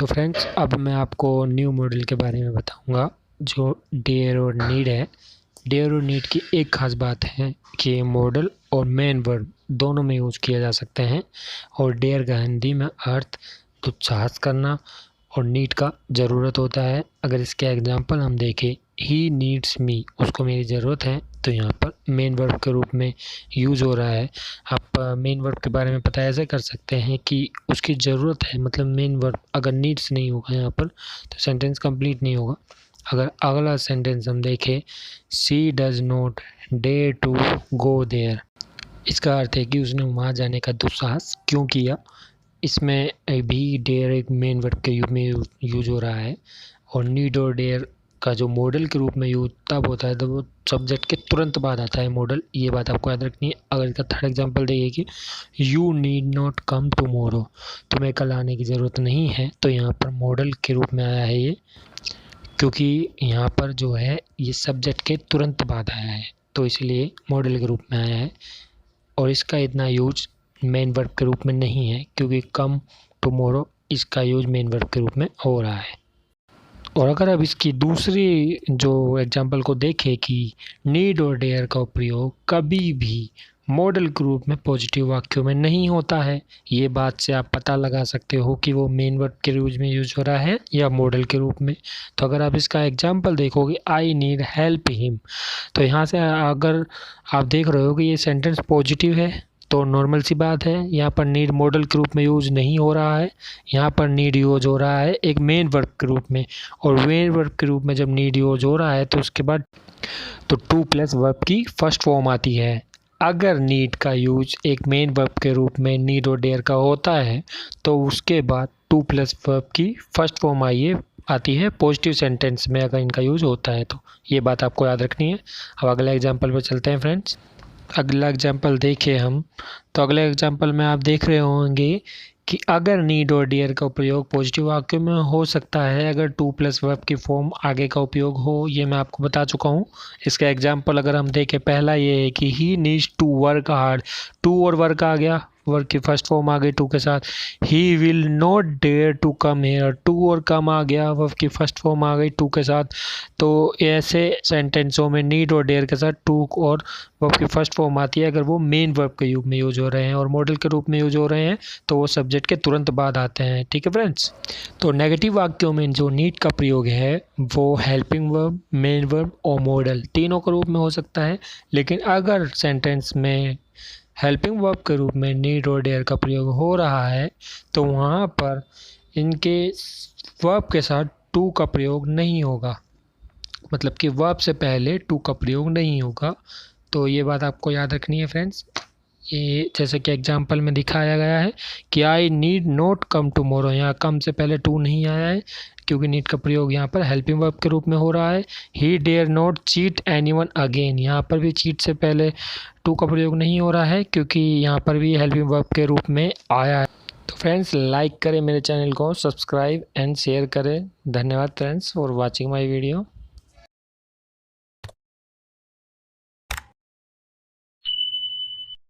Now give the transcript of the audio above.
तो फ्रेंड्स अब मैं आपको न्यू मॉडल के बारे में बताऊंगा जो डेयर और नीड है। डेयर और नीड की एक ख़ास बात है कि मॉडल और मेन वर्ब दोनों में यूज़ किया जा सकते हैं। और डेयर का हिंदी में अर्थ दुस्साहस करना और नीड का ज़रूरत होता है। अगर इसके एग्जांपल हम देखें, ही नीड्स मी, उसको मेरी ज़रूरत है, तो यहाँ पर मेन वर्ब के रूप में यूज़ हो रहा है। आप मेन वर्ब के बारे में पता ऐसे कर सकते हैं कि उसकी ज़रूरत है, मतलब मेन वर्ब अगर नीड्स नहीं होगा यहाँ पर तो सेंटेंस कंप्लीट नहीं होगा। अगर अगला सेंटेंस हम देखें, she does not dare to go there, इसका अर्थ है कि उसने वहाँ जाने का दुस्साहस क्यों किया। इसमें भी डेयर एक मेन वर्ब के रूप में यूज हो रहा है। और नीड और डेयर का जो मॉडल के रूप में यूज तब होता है तो वो सब्जेक्ट के तुरंत बाद आता है मॉडल। ये बात आपको याद रखनी है। अगर इसका थर्ड एग्जांपल देखिए कि you need not come tomorrow, तुम्हें कल आने की ज़रूरत नहीं है, तो यहाँ पर मॉडल के रूप में आया है ये, क्योंकि यहाँ पर जो है ये सब्जेक्ट के तुरंत बाद आया है, तो इसलिए मॉडल के रूप में आया है। और इसका इतना यूज मेन वर्ब के रूप में नहीं है, क्योंकि कम टुमारो इसका यूज मेन वर्ब के रूप में हो रहा है। और अगर अब इसकी दूसरी जो एग्जांपल को देखें कि नीड और डेयर का प्रयोग कभी भी मॉडल के रूप में पॉजिटिव वाक्यों में नहीं होता है, ये बात से आप पता लगा सकते हो कि वो मेन वर्ब के रूप में यूज हो रहा है या मॉडल के रूप में। तो अगर आप इसका एग्जांपल देखोगे, आई नीड हेल्प हिम, तो यहाँ से अगर आप देख रहे हो कि ये सेंटेंस पॉजिटिव है तो नॉर्मल सी बात है, यहाँ पर नीड मॉडल के रूप में यूज़ नहीं हो रहा है, यहाँ पर नीड यूज हो रहा है एक मेन वर्ब के रूप में। और मेन वर्ब के रूप में जब नीड यूज हो रहा है तो उसके बाद तो टू प्लस वर्ब की फर्स्ट फॉर्म आती है। अगर नीड का यूज एक मेन वर्ब के रूप में नीड और डेयर का होता है तो उसके बाद टू प्लस वर्ब की फर्स्ट फॉर्म आती है पॉजिटिव सेंटेंस में, अगर इनका यूज होता है तो। ये बात आपको याद रखनी है। अब अगले एग्जाम्पल पर चलते हैं फ्रेंड्स। अगला एग्जाम्पल देखें हम, तो अगले एग्जाम्पल में आप देख रहे होंगे कि अगर नीड और डियर का उपयोग पॉजिटिव वाक्यों में हो सकता है अगर टू प्लस वर्ब की फॉर्म आगे का उपयोग हो, ये मैं आपको बता चुका हूँ। इसका एग्जाम्पल अगर हम देखें, पहला ये है कि he needs to work hard, to और वर्क आ गया, वर्क की फर्स्ट फॉर्म आ गई टू के साथ। He will not dare to come here, to और कम आ गया, वर्ब की फर्स्ट फॉर्म आ गई टू के साथ। तो ऐसे सेंटेंसों में नीड और डेयर के साथ टू और वर्ब की फर्स्ट फॉर्म आती है अगर वो मेन वर्ब के रूप में यूज हो रहे हैं, और मॉडल के रूप में यूज हो रहे हैं तो वो सब्जेक्ट के तुरंत बाद आते हैं। ठीक है फ्रेंड्स। तो नेगेटिव वाक्यों में जो नीड का प्रयोग है वो हेल्पिंग वर्ब, मेन वर्ब और मॉडल तीनों के रूप में हो सकता है। लेकिन अगर सेंटेंस में हेल्पिंग वर्ब के रूप में नीड और डेयर का प्रयोग हो रहा है तो वहाँ पर इनके वर्ब के साथ टू का प्रयोग नहीं होगा, मतलब कि वर्ब से पहले टू का प्रयोग नहीं होगा। तो ये बात आपको याद रखनी है फ्रेंड्स। ये जैसे कि एग्जांपल में दिखाया गया है कि I need not come tomorrow, यहाँ कम से पहले टू नहीं आया है क्योंकि नीड का प्रयोग यहाँ पर हेल्पिंग वर्ब के रूप में हो रहा है। He dare not cheat anyone again, यहाँ पर भी चीट से पहले टू का प्रयोग नहीं हो रहा है क्योंकि यहाँ पर भी हेल्पिंग वर्ब के रूप में आया है। तो फ्रेंड्स लाइक करें मेरे चैनल को, सब्सक्राइब एंड शेयर करें। धन्यवाद friends for watching my video.